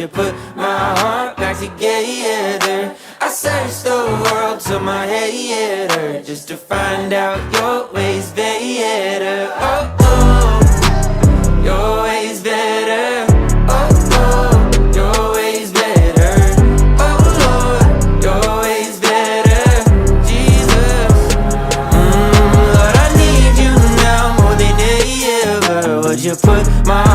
put my heart back together? I searched the world till my head hurt, just to find out your ways better. Oh, oh, your ways better. Oh, oh, your ways better. Oh, Lord, your ways better. Jesus, Lord, I need you now more than ever. Would you put my